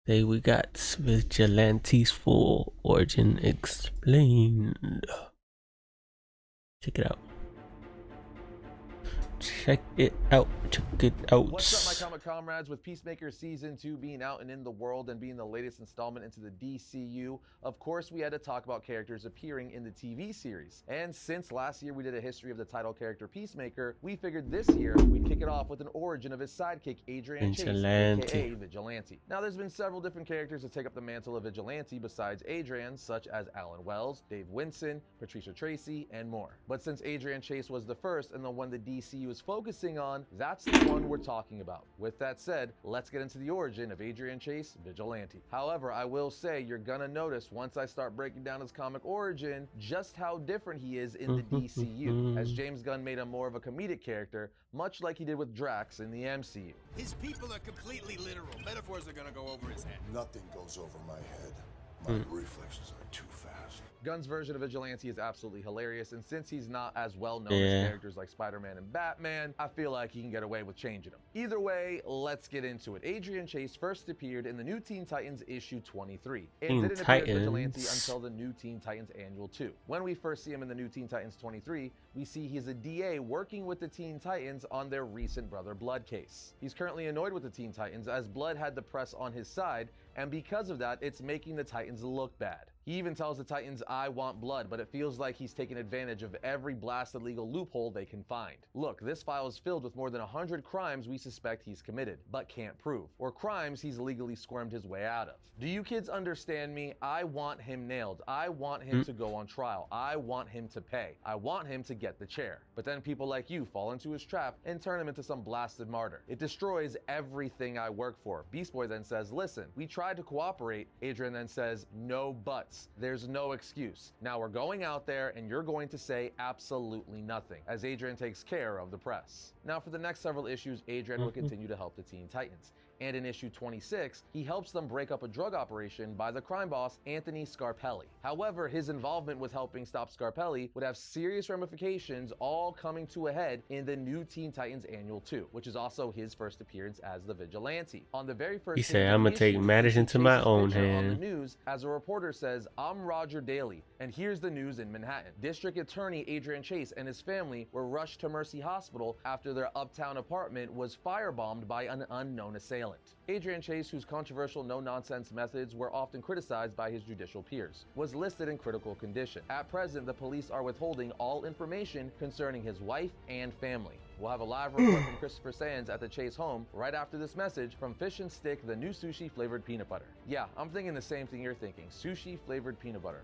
Today we got Vigilante's full origin explained. Check it out. Check it out. Check it out. What's up, my comic comrades? With Peacemaker Season 2 being out and in the world and being the latest installment into the DCU, of course we had to talk about characters appearing in the TV series. And since last year we did a history of the title character Peacemaker, we figured this year we'd kick it off with an origin of his sidekick Adrian Chase, aka Vigilante. Now there's been several different characters to take up the mantle of Vigilante besides Adrian, such as Alan Wells, Dave Winson, Patricia Tracy, and more. But since Adrian Chase was the first and the one the DCU is focusing on, that's the one we're talking about. With that said, let's get into the origin of Adrian Chase, Vigilante. However, I will say you're gonna notice once I start breaking down his comic origin just how different he is in the DCU, as James Gunn made him more of a comedic character, much like he did with Drax in the MCU. His people are completely literal. Metaphors are gonna go over his head. Nothing goes over my head. My reflexes are too fast. Gunn's version of Vigilante is absolutely hilarious, and since he's not as well known as characters like Spider-Man and Batman, I feel like he can get away with changing him. Either way, let's get into it. Adrian Chase first appeared in the New Teen Titans issue 23, and didn't appear as Vigilante until the New Teen Titans Annual 2. When we first see him in the New Teen Titans 23, we see he's a DA working with the Teen Titans on their recent Brother Blood case. He's currently annoyed with the Teen Titans as Blood had the press on his side, and because of that, it's making the Titans look bad. He even tells the Titans, "I want blood," but it feels like he's taking advantage of every blasted legal loophole they can find. Look, this file is filled with more than 100 crimes we suspect he's committed, but can't prove, or crimes he's legally squirmed his way out of. Do you kids understand me? I want him nailed. I want him to go on trial. I want him to pay. I want him to get the chair. But then people like you fall into his trap and turn him into some blasted martyr. It destroys everything I work for. Beast Boy then says, "Listen, we tried to cooperate." Adrian then says, "No buts. There's no excuse. Now we're going out there and you're going to say absolutely nothing," as Adrian takes care of the press. Now for the next several issues, Adrian will continue to help the Teen Titans. And in issue 26, he helps them break up a drug operation by the crime boss Anthony Scarpelli. However, his involvement with helping stop Scarpelli would have serious ramifications, all coming to a head in the New Teen Titans Annual 2, which is also his first appearance as the Vigilante. On the very first he said, "I'm gonna take matters into my own hands." On the news, as a reporter says, "I'm Roger Daly, and here's the news in Manhattan. District Attorney Adrian Chase and his family were rushed to Mercy Hospital after their uptown apartment was firebombed by an unknown assailant." Adrian Chase, whose controversial no-nonsense methods were often criticized by his judicial peers, was listed in critical condition. At present, the police are withholding all information concerning his wife and family. We'll have a live report from Christopher Sands at the Chase home right after this message from Fish and Stick, the new sushi-flavored peanut butter. Yeah, I'm thinking the same thing you're thinking. Sushi-flavored peanut butter.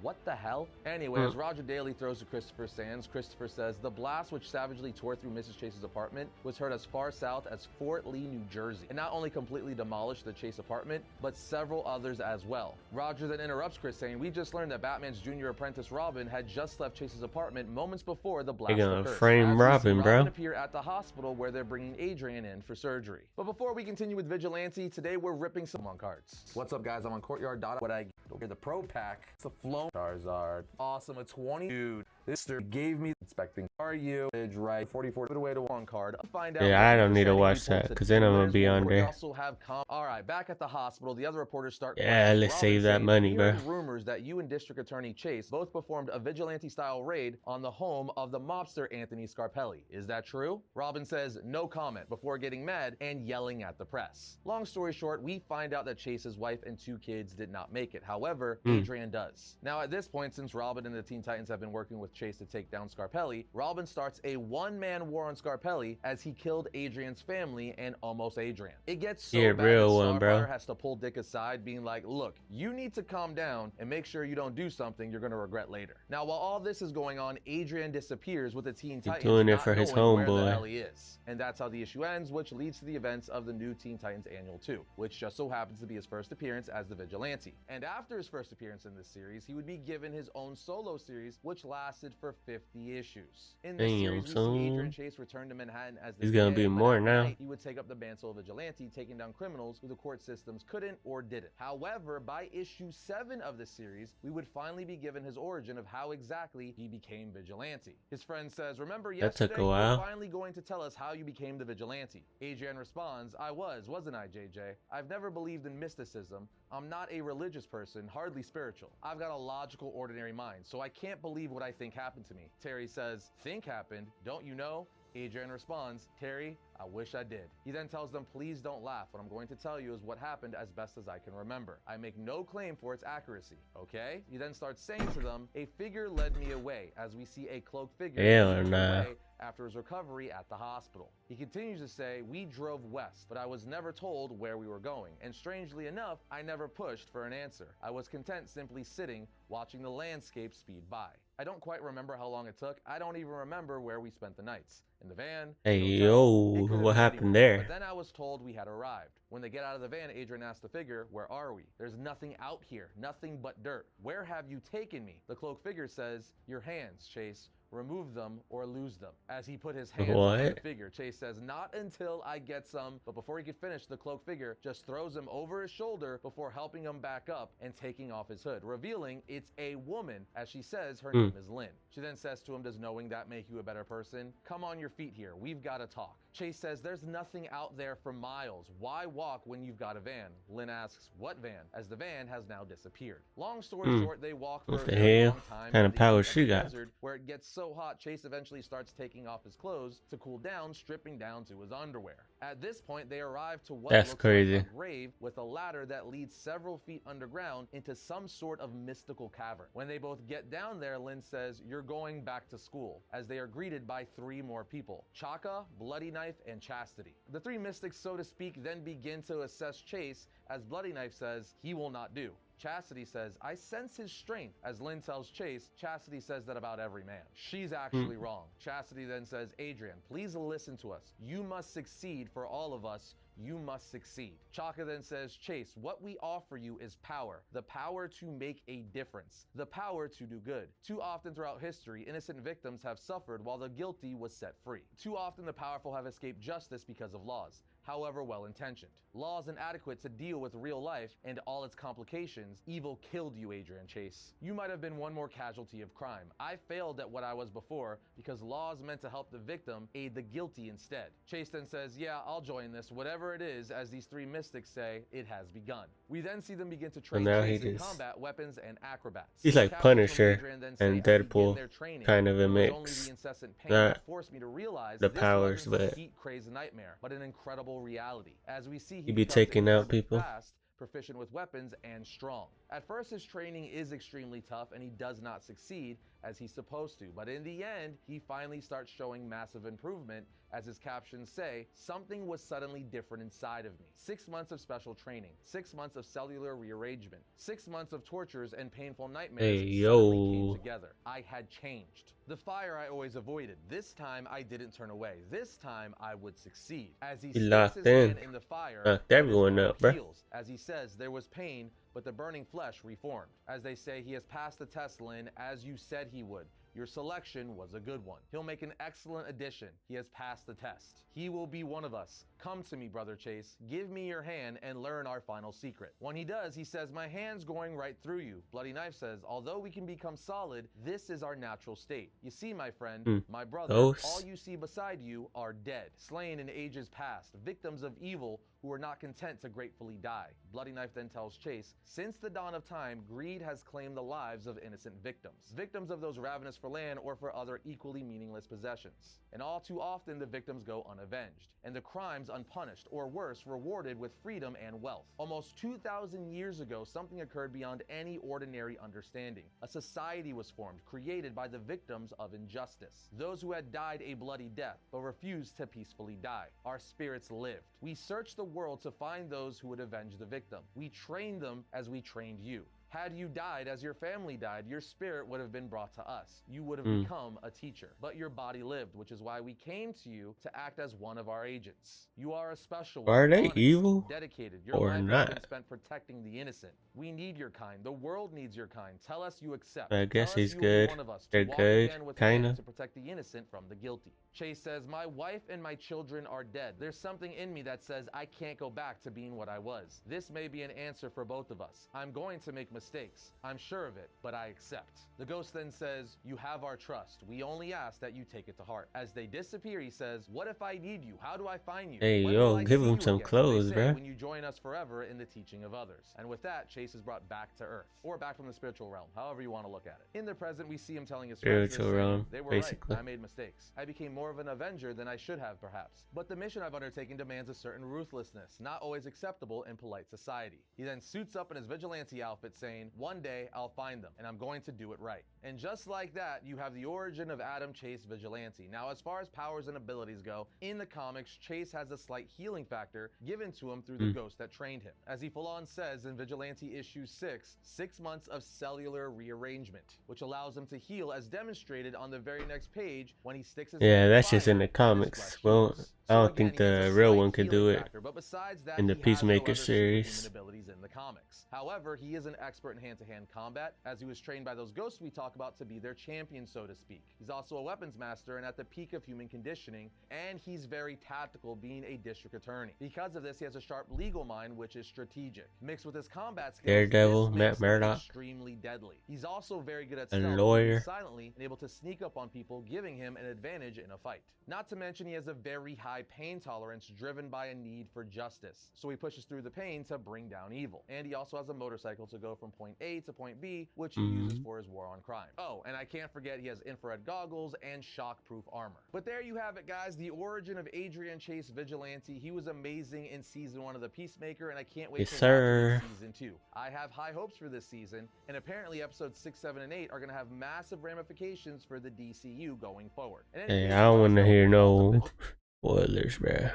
What the hell? Anyway, as Roger Daly throws to Christopher Sands, Christopher says, "The blast which savagely tore through Mrs. Chase's apartment was heard as far south as Fort Lee, New Jersey, and not only completely demolished the Chase apartment, but several others as well." Roger then interrupts Chris, saying, "We just learned that Batman's junior apprentice Robin had just left Chase's apartment moments before the blast They're gonna occurred." frame Robin, bro. Robin appear at the hospital where they're bringing Adrian in for surgery. But before we continue with Vigilante, today we're ripping some on cards. What's up, guys? I'm on Courtyard. What I get the Pro Pack. It's a flow Charizard. Awesome, a 20. Dude, this gave me expecting. Are you right? 44 away to one card. Find out. Yeah, I don't need to watch that because then I'm gonna be on there. Also have all right, back at the hospital, the other reporters start. Yeah, let's save that money, bro. Rumors that you and District Attorney Chase both performed a Vigilante-style raid on the home of the mobster Anthony Scarpelli. Is that true? Robin says no comment before getting mad and yelling at the press. Long story short, we find out that Chase's wife and 2 kids did not make it. However, Adrian does. Now at this point, since Robin and the Teen Titans have been working with Chase to take down Scarpelli, Robin starts a one-man war on Scarpelli as he killed Adrian's family and almost Adrian. It gets so bad that Starfire has to pull Dick aside, being like, "Look, you need to calm down and make sure you don't do something you're gonna regret later." Now, while all this is going on, Adrian disappears with the Teen Titans doing it not for his knowing where the homeboy. hell he is. And that's how the issue ends, which leads to the events of the New Teen Titans Annual 2, which just so happens to be his first appearance as the Vigilante. And after his first appearance in this series, he would be given his own solo series, which lasted lasted for 50 issues. In this Damn, series, we see Adrian son. Chase return to Manhattan as the He's gonna be DA, but more every now. night he would take up the mantle of vigilante, taking down criminals who the court systems couldn't or didn't. However, by issue 7 of the series, we would finally be given his origin of how exactly he became vigilante. His friend says, "Remember That took yesterday, a you were while. finally going to tell us how you became the vigilante." Adrian responds, "I wasn't I, JJ? I've never believed in mysticism. I'm not a religious person, hardly spiritual. I've got a logical, ordinary mind, so I can't believe what I think happened to me." Terry says, "Think happened? Don't you know?" Adrian responds, "Terry, I wish I did." He then tells them, "Please don't laugh. What I'm going to tell you is what happened as best as I can remember. I make no claim for its accuracy, okay?" He then starts saying to them, "A figure led me away," as we see a cloaked figure Hell lead him nah. away after his recovery at the hospital. He continues to say, "We drove west, but I was never told where we were going. And strangely enough, I never pushed for an answer. I was content simply sitting, watching the landscape speed by. I don't quite remember how long it took. I don't even remember where we spent the nights. In the van, Hey, the yo, hotel, it could have what been happened anywhere. But there? then I was told we had arrived. When they get out of the van, Adrian asks the figure, "Where are we? There's nothing out here, nothing but dirt. Where have you taken me?" The cloaked figure says, "Your hands, Chase. Remove them or lose them." As he put his hands on the What? figure, Chase says, "Not until I get some." But before he could finish, the cloaked figure just throws him over his shoulder before helping him back up and taking off his hood, revealing it's a woman, as she says her name is Lynn. She then says to him, "Does knowing that make you a better person? Come on your feet here. We've got to talk." Chase says, "There's nothing out there for miles. Why walk when you've got a van?" Lynn asks, "What van?" as the van has now disappeared. Long story short, they walk for What a the very hell? long time Kind in of the power heat of she the got? desert, where it gets so hot, Chase eventually starts taking off his clothes to cool down, stripping down to his underwear. At this point, they arrive to what That's looks crazy. like a grave with a ladder that leads several feet underground into some sort of mystical cavern. When they both get down there, Lynn says, "You're going back to school," as they are greeted by 3 more people: Chaka, Bloody Knife, and Chastity. The 3 mystics, so to speak, then begin to assess Chase, as Bloody Knife says he will not do. Chastity says, "I sense his strength," as Lynn tells Chase, Chastity says that about every man. She's actually wrong. Chastity then says, "Adrian, please listen to us. You must succeed for all of us. You must succeed." Chaka then says, "Chase, what we offer you is power. The power to make a difference. The power to do good. Too often throughout history, innocent victims have suffered while the guilty was set free. Too often the powerful have escaped justice because of laws, however well-intentioned. Laws inadequate to deal with real life and all its complications. Evil killed you, Adrian Chase. You might have been one more casualty of crime. I failed at what I was before because laws meant to help the victim aid the guilty instead." Chase then says, "Yeah, I'll join this, whatever it is," as these 3 mystics say, "It has begun." We then see them begin to So train now Chase he in just combat, weapons, and acrobats. he's The like captains from Punisher Adrian then say, and as begin Deadpool, their training, kind of a "It was only mix. the incessant pain Not that forced me to realize the this powers, wasn't some but heat-crazed nightmare, but an incredible reality." As we see, he he be becomes taking out incredibly people. fast, proficient with weapons, and strong. At first, his training is extremely tough and he does not succeed as he's supposed to, but in the end, he finally starts showing massive improvement. As his captions say, "Something was suddenly different inside of me." 6 months of special training, 6 months of cellular rearrangement, 6 months of tortures and painful nightmares Hey, suddenly came yo. together. I had changed. The fire I always avoided. This time I didn't turn away. This time I would succeed. As he He sticks locked his in. hand in the fire, Knocked but his everyone arm up, bruh. heals. As he says, there was pain, but the burning flesh reformed. As they say, he has passed the test, Lynn, as you said he would. Your selection was a good one. He'll make an excellent addition. He has passed the test. He will be one of us. Come to me, Brother Chase. Give me your hand and learn our final secret. When he does, he says, "My hand's going right through you." Bloody Knife says, "Although we can become solid, this is our natural state. You see, my friend, my brother, all Ghosts. you see beside you are dead, slain in ages past, victims of evil who are not content to gratefully die." Bloody Knife then tells Chase, "Since the dawn of time, greed has claimed the lives of innocent victims. Victims of those ravenous for land or for other equally meaningless possessions. And all too often, the victims go unavenged, and the crimes unpunished, or worse, rewarded with freedom and wealth. Almost 2,000 years ago, something occurred beyond any ordinary understanding. A society was formed, created by the victims of injustice. Those who had died a bloody death, but refused to peacefully die. Our spirits lived. We searched the world to find those who would avenge the victim. We trained them as we trained you. Had you died as your family died, your spirit would have been brought to us. You would have become a teacher. But your body lived, which is why we came to you to act as one of our agents. You are a special one, Are they honest, evil dedicated. Your or life has not? been spent protecting the innocent. We need your kind. The world needs your kind. Tell us you accept. I Tell guess us he's you will be good. one of us to They're walk good, again with him kinda. to protect the innocent from the guilty. Chase says, my wife and my children are dead. There's something in me that says I can't go back to being what I was. This may be an answer for both of us. I'm going to make mistakes. I'm sure of it, but I accept. The ghost then says, you have our trust. We only ask that you take it to heart. As they disappear, he says, what if I need you? How do I find you? Hey, When yo, will I give see him you some again? clothes, They say, bruh. when you join us forever in the teaching of others. And with that, Chase is brought back to Earth, or back from the spiritual realm, however you want to look at it. In the present, we see him telling his friends this, Spiritual saying, realm, they were basically. right. I made mistakes. I became more of an Avenger than I should have, perhaps. But the mission I've undertaken demands a certain ruthlessness, not always acceptable in polite society. He then suits up in his vigilante outfit, saying, one day I'll find them, and I'm going to do it right. And just like that, you have the origin of Adam Chase Vigilante. Now, as far as powers and abilities go, in the comics, Chase has a slight healing factor given to him through the ghost that trained him. As he full-on says in Vigilante issue 6 months of cellular rearrangement, which allows him to heal as demonstrated on the very next page when he sticks his Yeah, hand that's just in fire the and his comics. flesh Well, heals. I So don't again, think he has a the real slight one could do healing it factor, but besides that, in the he has no Peacemaker other superhuman series. abilities in the comics. However, he is an expert in hand-to-hand combat, as he was trained by those ghosts we talk about to be their champion, so to speak. He's also a weapons master and at the peak of human conditioning, and he's very tactical, being a district attorney. Because of this, he has a sharp legal mind, which is strategic. Mixed with his combat skills, Daredevil, this Matt makes him Murdock, extremely deadly. He's also very good at a stealth, moving lawyer. silently and able to sneak up on people, giving him an advantage in a fight. Not to mention, he has a very high pain tolerance driven by a need for justice. So he pushes through the pain to bring down evil. And he also has a motorcycle to go from point A to point B, which he uses for his war on crime. Oh, and I can't forget he has infrared goggles and shock-proof armor. But there you have it, guys. The origin of Adrian Chase Vigilante. He was amazing in season 1 of The Peacemaker, and I can't wait Yes, to watch sir. him in season 2. I have high hopes for this season, and apparently episodes 6, 7, and 8 are going to have massive ramifications for the DCU going forward. In any Hey, case, I don't let us want to know hear what you thought of no spoilers, bruh.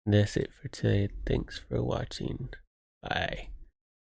That's it for today. Thanks for watching. Bye.